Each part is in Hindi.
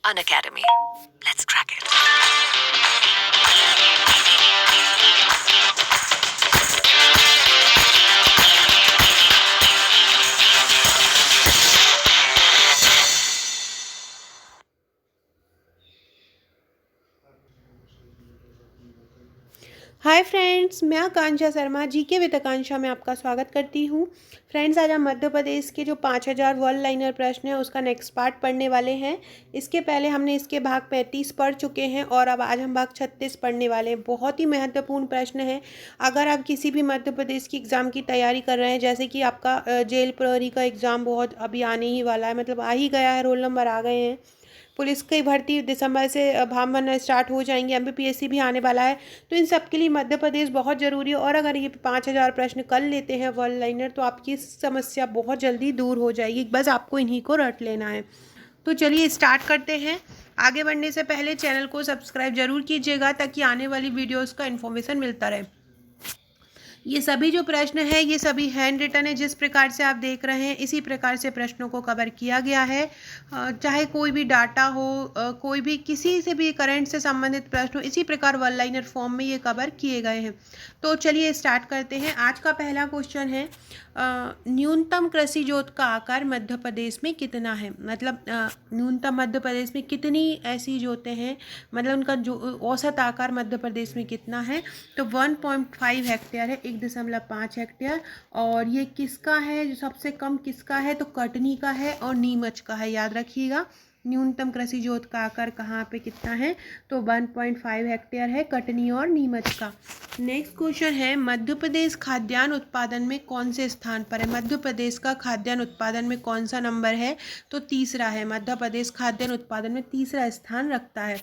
Unacademy. Let's crack it. Hi friends, मैं आकांक्षा शर्मा जीके विद आकांक्षा में आपका स्वागत करती हूँ। फ्रेंड्स, आज हम मध्य प्रदेश के जो 5000 वर्ल्ड लाइनर प्रश्न है उसका नेक्स्ट पार्ट पढ़ने वाले हैं। इसके पहले हमने इसके भाग 35 पढ़ चुके हैं और अब आज हम भाग 36 पढ़ने वाले हैं। बहुत ही महत्वपूर्ण प्रश्न है। अगर आप किसी भी मध्य प्रदेश की एग्ज़ाम की तैयारी कर रहे हैं, जैसे कि आपका जेल प्रहरी का एग्ज़ाम बहुत अभी आने ही वाला है, मतलब आ ही गया है, रोल नंबर आ गए हैं। पुलिस की भर्ती दिसंबर से फॉर्म भरना स्टार्ट हो जाएंगे, एमपीपीएससी भी आने वाला है। तो इन सब के लिए मध्य प्रदेश बहुत ज़रूरी है और अगर ये 5000 प्रश्न कर लेते हैं वर्ल्ड लाइनर तो आपकी समस्या बहुत जल्दी दूर हो जाएगी। बस आपको इन्हीं को रट लेना है। तो चलिए स्टार्ट करते हैं। आगे बढ़ने से पहले चैनल को सब्सक्राइब जरूर कीजिएगा ताकि आने वाली वीडियोज़ का इन्फॉर्मेशन मिलता रहे। ये सभी जो प्रश्न है ये सभी हैंड रिटन है। जिस प्रकार से आप देख रहे हैं इसी प्रकार से प्रश्नों को कवर किया गया है। चाहे कोई भी डाटा हो, कोई भी किसी से भी करंट से संबंधित प्रश्न हो, इसी प्रकार वन लाइनर फॉर्म में ये कवर किए गए हैं। तो चलिए स्टार्ट करते हैं। आज का पहला क्वेश्चन है, न्यूनतम कृषि जोत का आकार मध्य प्रदेश में कितना है। मतलब न्यूनतम मध्य प्रदेश में कितनी ऐसी जोतें हैं, मतलब उनका जो औसत आकार मध्य प्रदेश में कितना है। तो 1.5 हेक्टेयर है, 1.5 हेक्टेयर। और ये किसका है, जो सबसे कम किसका है, तो कटनी का है और नीमच का है। याद रखिएगा, न्यूनतम कृषि जोत का आकार कहाँ पे कितना है, तो 1.5 हेक्टेयर है, कटनी और नीमच का। नेक्स्ट क्वेश्चन है, मध्य प्रदेश खाद्यान्न उत्पादन में कौन से स्थान पर है। मध्य प्रदेश का खाद्यान्न उत्पादन में कौन सा नंबर है, तो तीसरा है। मध्य प्रदेश खाद्यान्न उत्पादन में तीसरा स्थान रखता है।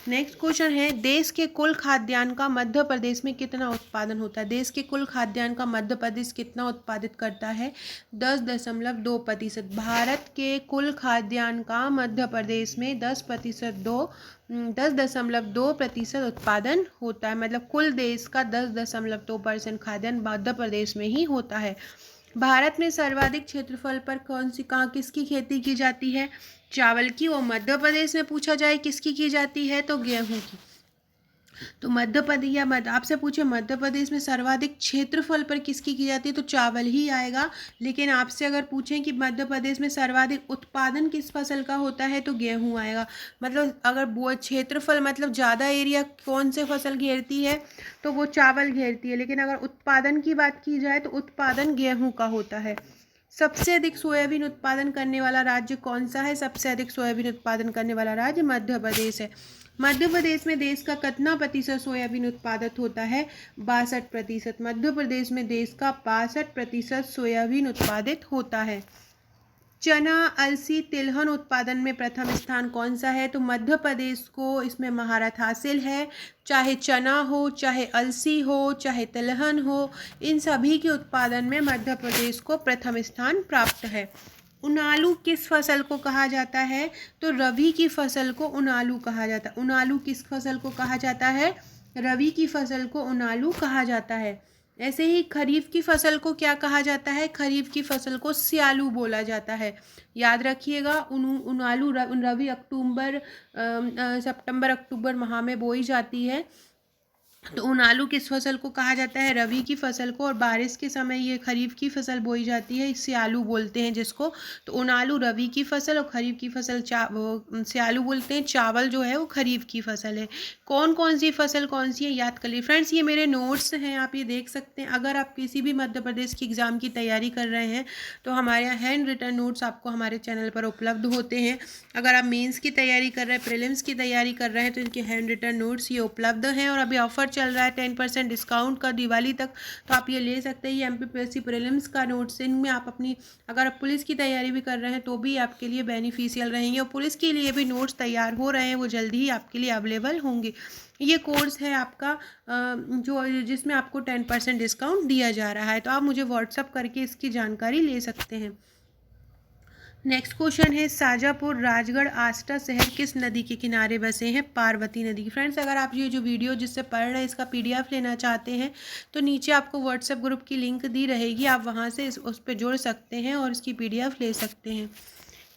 नेक्स्ट क्वेश्चन है, देश के कुल खाद्यान्न का मध्य प्रदेश में कितना उत्पादन होता है। देश के कुल खाद्यान्न का मध्य प्रदेश कितना उत्पादित करता है, 10.2%। भारत के कुल खाद्यान्न का मध्य प्रदेश में 10.2% उत्पादन होता है। मतलब कुल देश का 10.2% खाद्यान्न मध्य प्रदेश में ही होता है। भारत में सर्वाधिक क्षेत्रफल पर कहाँ किसकी खेती की जाती है, चावल की। और मध्य प्रदेश में पूछा जाए किसकी की जाती है, तो गेहूं की। तो मध्य प्रदेश या आपसे पूछे मध्य प्रदेश में सर्वाधिक क्षेत्रफल पर किसकी की जाती है, तो चावल ही आएगा। लेकिन आपसे अगर पूछें कि मध्य प्रदेश में सर्वाधिक उत्पादन किस फसल का होता है, तो गेहूं आएगा। मतलब अगर वो क्षेत्रफल मतलब ज़्यादा एरिया कौन से फसल घेरती है, तो वो चावल घेरती है। लेकिन अगर उत्पादन की बात की जाए तो उत्पादन गेहूँ का होता है। सबसे अधिक सोयाबीन उत्पादन करने वाला राज्य कौन सा है। सबसे अधिक सोयाबीन उत्पादन करने वाला राज्य मध्य प्रदेश है। मध्य प्रदेश में देश का कितना प्रतिशत सोयाबीन उत्पादित होता है, 62%। मध्य प्रदेश में देश का 62% सोयाबीन उत्पादित होता है। चना, अलसी, तिलहन उत्पादन में प्रथम स्थान कौन सा है, तो मध्य प्रदेश को इसमें महारत हासिल है। चाहे चना हो, चाहे अलसी हो, चाहे तिलहन हो, इन सभी के उत्पादन में मध्य प्रदेश को प्रथम स्थान प्राप्त है। उनालू किस फसल को कहा जाता है, तो रबी की फसल को उनालू कहा जाता है। उनालू किस फसल को कहा जाता है, रबी की फसल को उनालू कहा जाता है। ऐसे ही खरीफ की फसल को क्या कहा जाता है, खरीफ की फसल को स्यालू बोला जाता है। याद रखिएगा, उनालू रबी अक्टूबर सितंबर अक्टूबर माह में बोई जाती है। तो उनालू किस फसल को कहा जाता है, रबी की फसल को। और बारिश के समय ये खरीफ की फसल बोई जाती है, इससे आलू बोलते हैं जिसको। तो उनालू रबी की फसल और खरीफ की फसल स्यालू बोलते हैं। चावल जो है वो खरीफ की फसल है। कौन कौन सी फसल कौन सी है, याद कर लीजिए। फ्रेंड्स, ये मेरे नोट्स हैं, आप ये देख सकते हैं। अगर आप किसी भी मध्य प्रदेश की एग्ज़ाम की तैयारी कर रहे हैं तो हमारे यहाँ हैंड रिटन नोट्स आपको हमारे चैनल पर उपलब्ध होते हैं। अगर आप मेंस की तैयारी कर रहे हैं, प्रीलिम्स की तैयारी कर रहे हैं, तो इनके हैंड रिटन नोट्स ये उपलब्ध हैं। और अभी ऑफर चल रहा है 10% डिस्काउंट का दिवाली तक, तो आप ये ले सकते हैं। ये एमपीपीएससी प्रीलिम्स का नोट्स, इनमें आप अपनी अगर आप पुलिस की तैयारी भी कर रहे हैं तो भी आपके लिए बेनिफिशियल रहेंगे। और पुलिस के लिए भी नोट्स तैयार हो रहे हैं, वो जल्दी ही आपके लिए अवेलेबल होंगे। ये कोर्स है आपका जो जिसमें आपको 10% डिस्काउंट दिया जा रहा है, तो आप मुझे व्हाट्सअप करके इसकी जानकारी ले सकते हैं। नेक्स्ट क्वेश्चन है, शाजापुर, राजगढ़, आष्टा शहर किस नदी के किनारे बसे हैं, पार्वती नदी। फ्रेंड्स, अगर आप ये जो वीडियो जिससे पढ़ रहे हैं इसका पीडीएफ लेना चाहते हैं तो नीचे आपको व्हाट्सएप ग्रुप की लिंक दी रहेगी, आप वहाँ से उस पर जुड़ सकते हैं और इसकी पीडीएफ ले सकते हैं।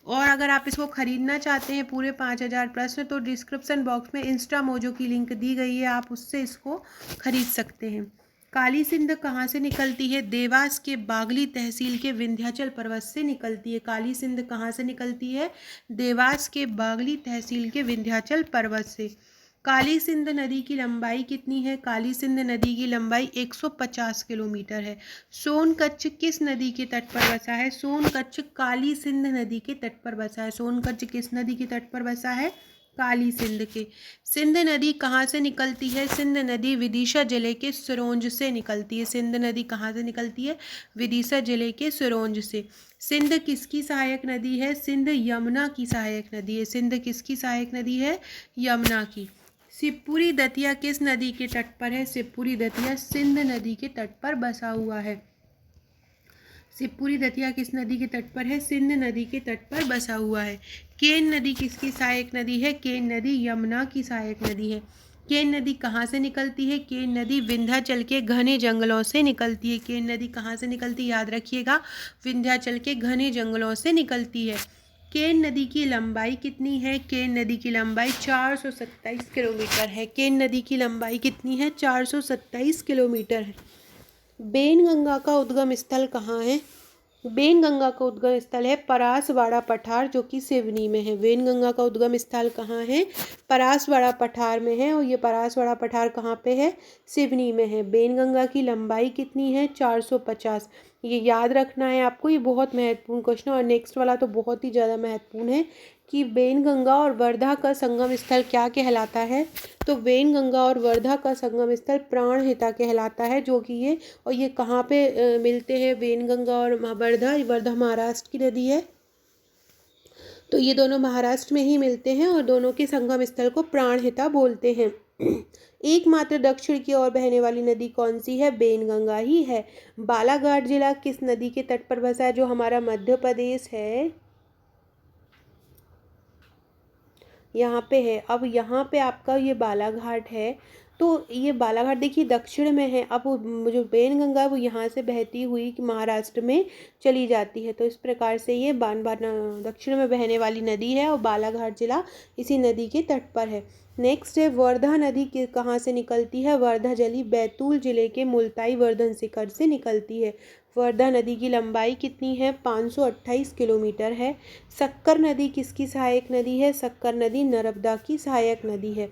और अगर आप इसको ख़रीदना चाहते हैं पूरे 5,000 प्रश्न, तो डिस्क्रिप्शन बॉक्स में इंस्टा मोजो की लिंक दी गई है, आप उससे इसको ख़रीद सकते हैं। काली सिंध कहाँ से निकलती है? देवास के बागली तहसील के विंध्याचल पर्वत से निकलती है। काली सिंध कहाँ से निकलती है? देवास के बागली तहसील के विंध्याचल पर्वत से। काली सिंध नदी की लंबाई कितनी है? काली सिंध नदी की लंबाई 150 किलोमीटर है। सोनकच्छ किस नदी के तट पर बसा है? सोनकच्छ काली सिंध नदी के तट पर बसा है। सोनकच्छ किस नदी के तट पर बसा है? काली सिंध के। सिंध नदी कहाँ से निकलती है? सिंध नदी विदिशा जिले के सिरोंज से निकलती है। सिंध नदी कहाँ से निकलती है? विदिशा जिले के सिरोंज से। सिंध किसकी सहायक नदी है? सिंध यमुना की सहायक नदी है। सिंध किसकी सहायक नदी है? यमुना की। शिवपुरी दतिया किस नदी के तट पर है? शिवपुरी दतिया सिंध नदी के तट पर बसा हुआ है। शिवपुरी दतिया किस नदी के तट पर है? सिंध नदी के तट पर बसा हुआ है। केन नदी किसकी सहायक नदी है? केन नदी यमुना की सहायक नदी है। केन नदी कहाँ से निकलती है? केन नदी विंध्याचल के घने जंगलों से निकलती है। केन नदी कहाँ से निकलती है? याद रखिएगा, विंध्याचल के घने जंगलों से निकलती है। केन नदी की लंबाई कितनी है? केन नदी की लंबाई 427 किलोमीटर है। केन नदी की लंबाई कितनी है? 427 किलोमीटर है। बेनगंगा का उद्गम स्थल कहाँ है? बेनगंगा का उद्गम स्थल है परासवाड़ा पठार, जो कि सिवनी में है। बेनगंगा का उद्गम स्थल कहाँ है? परासवाड़ा पठार में है। और ये परासवाड़ा पठार कहाँ पे है? सिवनी में है। बेनगंगा की लंबाई कितनी है? 450। ये याद रखना है आपको, ये बहुत महत्वपूर्ण क्वेश्चन है। और नेक्स्ट वाला तो बहुत ही ज़्यादा महत्वपूर्ण है कि बेनगंगा और वर्धा का संगम स्थल क्या कहलाता है? तो बेनगंगा और वर्धा का संगम स्थल प्राणहिता कहलाता है, जो कि ये कहाँ पे मिलते हैं? बेनगंगा और वर्धा। वर्धा महाराष्ट्र की नदी है, तो ये दोनों महाराष्ट्र में ही मिलते हैं और दोनों के संगम स्थल को प्राणहिता बोलते हैं। एकमात्र दक्षिण की ओर बहने वाली नदी कौन सी है? बेनगंगा ही है। बालाघाट जिला किस नदी के तट पर बसा है? जो हमारा मध्य प्रदेश है, यहाँ पे है। अब यहाँ पे आपका ये बालाघाट है, तो ये बालाघाट देखिए दक्षिण में है। अब जो बेनगंगा है वो यहाँ से बहती हुई महाराष्ट्र में चली जाती है। तो इस प्रकार से ये दक्षिण में बहने वाली नदी है और बालाघाट जिला इसी नदी के तट पर है। नेक्स्ट है वर्धा नदी कहाँ से निकलती है? वर्धा जली बैतूल जिले के मुल्ताई वर्धन शिखर से निकलती है। वर्धा नदी की लंबाई कितनी है? 528 किलोमीटर है। सक्कर नदी किसकी सहायक नदी है? सक्कर नदी नर्मदा की सहायक नदी है।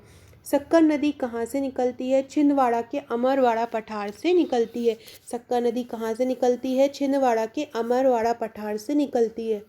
सक्कर नदी कहाँ से निकलती है? छिंदवाड़ा के अमरवाड़ा पठार से निकलती है। सक्कर नदी कहाँ से निकलती है? छिंदवाड़ा के अमरवाड़ा पठार से निकलती है।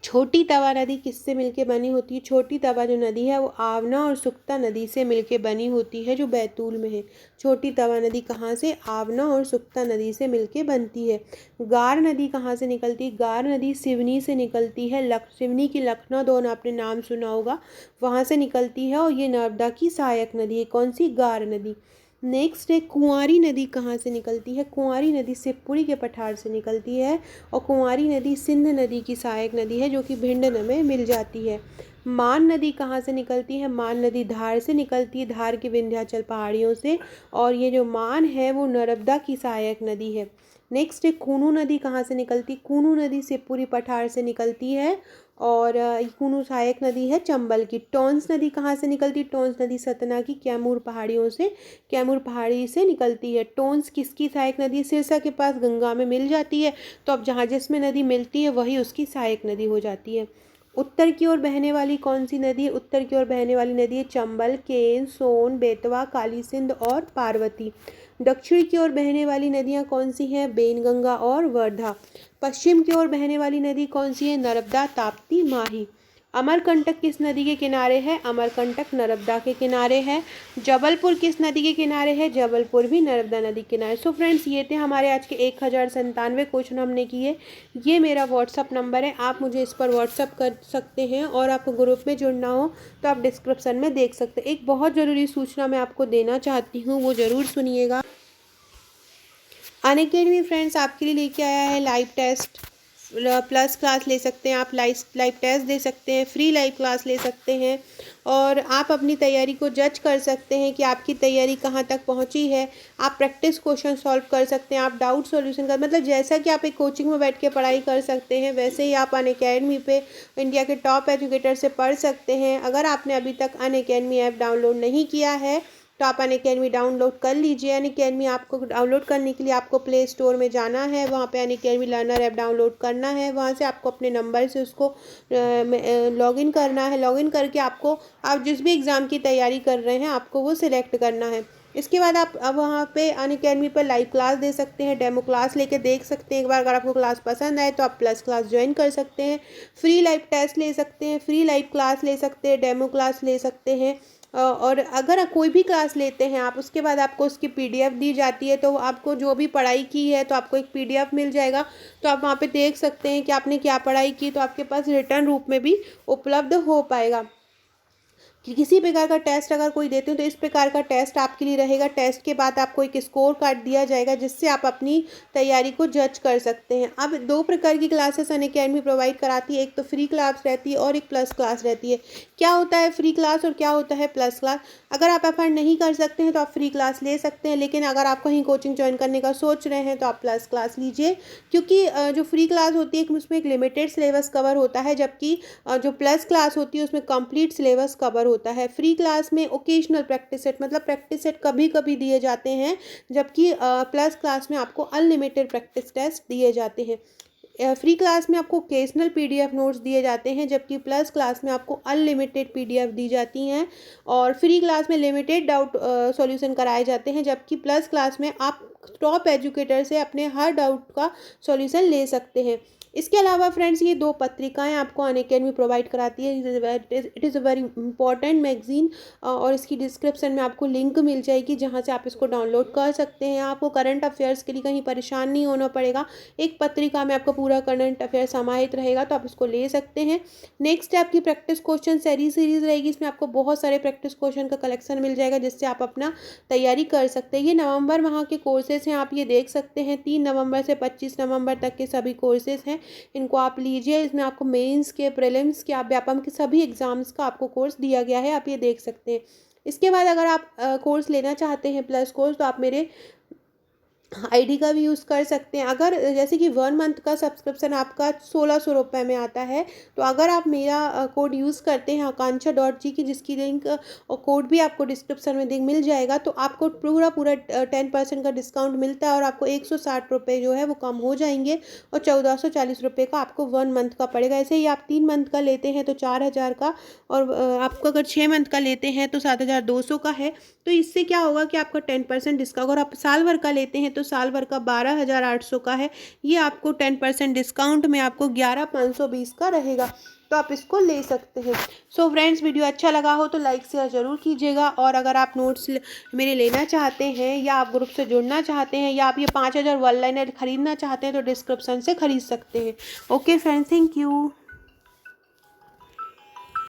छोटी तवा नदी किससे मिलके बनी होती है? छोटी तवा जो नदी है वो आवना और सुक्ता नदी से मिलके बनी होती है, जो बैतूल में है। छोटी तवा नदी कहाँ से? आवना और सुक्ता नदी से मिलके बनती है। गार नदी कहाँ से निकलती है? गार नदी सिवनी से निकलती है। सिवनी की लखनऊ दोन आपने नाम सुना होगा, वहाँ से निकलती है और ये नर्मदा की सहायक नदी है। कौन सी? गार नदी। नेक्स्ट है कुंवारी नदी कहाँ से निकलती है? कुंवारी नदी शिवपुरी के पठार से निकलती है और कुंवारी नदी सिंध नदी की सहायक नदी है, जो कि भिंड में मिल जाती है। मान नदी कहाँ से निकलती है? मान नदी धार से निकलती है, धार के विंध्याचल पहाड़ियों से। और ये जो मान है वो नर्मदा की सहायक नदी है। नेक्स्ट है कूनू नदी कहाँ से निकलती? कूनू नदी शिवपुरी पठार से निकलती है और कूनू सहायक नदी है चंबल की। टोंस नदी कहाँ से निकलती? टोंस नदी सतना की कैमूर पहाड़ियों से, कैमूर पहाड़ी से निकलती है। टोंस किसकी सहायक नदी है? सिरसा के पास गंगा में मिल जाती है, तो अब जहाँ जिसमें नदी मिलती है वही उसकी सहायक नदी हो जाती है। उत्तर की ओर बहने वाली कौन सी नदी है? उत्तर की ओर बहने वाली नदी है चंबल, केन, सोन, बेतवा, काली सिंध और पार्वती। दक्षिण की ओर बहने वाली नदियाँ कौन सी हैं? बेनगंगा और वर्धा। पश्चिम की ओर बहने वाली नदी कौन सी है? नर्मदा, ताप्ती, माही। अमरकंटक किस नदी के किनारे है? अमरकंटक नर्मदा के किनारे है। जबलपुर किस नदी के किनारे है? जबलपुर भी नर्मदा नदी के किनारे। सो फ्रेंड्स, ये थे हमारे आज के 1097 क्वेश्चन हमने किए। ये मेरा व्हाट्सअप नंबर है, आप मुझे इस पर व्हाट्सअप कर सकते हैं और आपको ग्रुप में जुड़ना हो तो आप डिस्क्रिप्शन में देख सकते हैं। एक बहुत ज़रूरी सूचना मैं आपको देना चाहती हूँ, वो ज़रूर सुनिएगा। अनअकैडमी फ्रेंड्स आपके लिए लेके आया है लाइव टेस्ट प्लस क्लास ले सकते हैं, आप लाइव टेस्ट दे सकते हैं, फ्री लाइव क्लास ले सकते हैं और आप अपनी तैयारी को जज कर सकते हैं कि आपकी तैयारी कहाँ तक पहुँची है। आप प्रैक्टिस क्वेश्चन सॉल्व कर सकते हैं, आप डाउट सॉल्यूशन कर, मतलब जैसा कि आप एक कोचिंग में बैठ के पढ़ाई कर सकते हैं वैसे ही आप अनअकैडमी पे इंडिया के टॉप एजुकेटर से पढ़ सकते हैं। अगर आपने अभी तक अनअकैडमी ऐप डाउनलोड नहीं किया है तो आप अनअकैडमी डाउनलोड कर लीजिए। अनअकैडमी आपको डाउनलोड करने के लिए आपको प्ले स्टोर में जाना है, वहाँ पे अनअकैडमी लर्नर ऐप डाउनलोड करना है, वहाँ से आपको अपने नंबर से उसको लॉगिन करना है। लॉगिन करके आपको आप जिस भी एग्ज़ाम की तैयारी कर रहे हैं आपको वो सिलेक्ट करना है। इसके बाद आप अब वहाँ पे अनअकैडमी पर लाइव क्लास दे सकते हैं, डेमो क्लास लेके देख सकते हैं एक बार। अगर आपको क्लास पसंद आए तो आप प्लस क्लास ज्वाइन कर सकते हैं, फ्री लाइव टेस्ट ले सकते हैं, फ्री लाइव क्लास ले सकते हैं, डेमो क्लास ले सकते हैं। और अगर कोई भी क्लास लेते हैं आप उसके बाद आपको उसकी पीडीएफ दी जाती है, तो आपको जो भी पढ़ाई की है तो आपको एक पीडीएफ मिल जाएगा, तो आप वहाँ पे देख सकते हैं कि आपने क्या पढ़ाई की, तो आपके पास रिटर्न रूप में भी उपलब्ध हो पाएगा। कि किसी प्रकार का टेस्ट अगर कोई देते हो तो इस प्रकार का टेस्ट आपके लिए रहेगा। टेस्ट के बाद आपको एक स्कोर कार्ड दिया जाएगा जिससे आप अपनी तैयारी को जज कर सकते हैं। अब 2 प्रकार की क्लासेस अनअकैडमी प्रोवाइड कराती है, एक तो फ्री क्लास रहती है और एक प्लस क्लास रहती है। क्या होता है फ्री क्लास और क्या होता है प्लस क्लास? अगर आप अफोर्ड नहीं कर सकते हैं तो आप फ्री क्लास ले सकते हैं, लेकिन अगर आप कहीं कोचिंग ज्वाइन करने का सोच रहे हैं तो आप प्लस क्लास लीजिए, क्योंकि जो फ्री क्लास होती है उसमें एक लिमिटेड सिलेबस कवर होता है, जबकि जो प्लस क्लास होती है उसमें कंप्लीट सिलेबस कवर होता है। फ्री क्लास में ओकेजनल प्रैक्टिस सेट, मतलब प्रैक्टिस सेट कभी कभी दिए जाते हैं, जबकि प्लस क्लास में आपको अनलिमिटेड प्रैक्टिस टेस्ट दिए जाते हैं। फ्री क्लास में आपको ओकेजनल पीडीएफ नोट्स दिए जाते हैं, जबकि प्लस क्लास में आपको अनलिमिटेड पीडीएफ दी जाती हैं। और फ्री क्लास में लिमिटेड डाउट सॉल्यूशन कराए जाते हैं, जबकि प्लस क्लास में आप टॉप एजुकेटर से अपने हर डाउट का सॉल्यूशन ले सकते हैं। इसके अलावा फ्रेंड्स ये 2 पत्रिकाएं आपको अनअकैडमी प्रोवाइड कराती है। It is a very important magazine और इसकी डिस्क्रिप्शन में आपको लिंक मिल जाएगी जहां से आप इसको डाउनलोड कर सकते हैं। आपको करंट अफेयर्स के लिए कहीं परेशान नहीं होना पड़ेगा, एक पत्रिका में आपका पूरा करंट अफेयर समाहित रहेगा, तो आप इसको ले सकते हैं। नेक्स्ट आपकी प्रैक्टिस क्वेश्चन सीरीज़ रहेगी, इसमें आपको बहुत सारे प्रैक्टिस क्वेश्चन का कलेक्शन मिल जाएगा जिससे आप अपना तैयारी कर सकते हैं। ये नवंबर माह के कोर्सेज हैं, आप ये देख सकते हैं। 3 नवंबर से 25 नवंबर तक के सभी कोर्सेज हैं, इनको आप लीजिए। इसमें आपको मेंस के, प्रीलिम्स के, आप व्यापम के सभी एग्जाम्स का आपको कोर्स दिया गया है, आप ये देख सकते हैं। इसके बाद अगर आप कोर्स लेना चाहते हैं प्लस कोर्स, तो आप मेरे आईडी का भी यूज़ कर सकते हैं। अगर जैसे कि 1 मंथ का सब्सक्रिप्शन आपका 1600 रुपये में आता है, तो अगर आप मेरा कोड यूज़ करते हैं आकांक्षा.g की, जिसकी लिंक और कोड भी आपको डिस्क्रिप्शन में मिल जाएगा, तो आपको पूरा 10% का डिस्काउंट मिलता है और आपको 160 रुपये जो है वो कम हो जाएंगे और 1440 रुपये का आपको 1 मंथ का पड़ेगा। ऐसे ही आप 3 मंथ का लेते हैं तो 4000 का, और आपको अगर 6 मंथ का लेते हैं तो 7200 का है। तो इससे क्या होगा कि आपका 10% डिस्काउंट, अगर आप साल भर का लेते हैं तो साल भर का 12,800 का है, ये आपको 10% डिस्काउंट में आपको 11,520 का रहेगा, तो आप इसको ले सकते हैं। सो फ्रेंड्स, वीडियो अच्छा लगा हो तो लाइक शेयर ज़रूर कीजिएगा, और अगर आप नोट्स मेरे लेना चाहते हैं या आप ग्रुप से जुड़ना चाहते हैं या आप ये 5000 वन लाइनर खरीदना चाहते हैं तो डिस्क्रिप्शन से खरीद सकते हैं। Okay friends, thank you.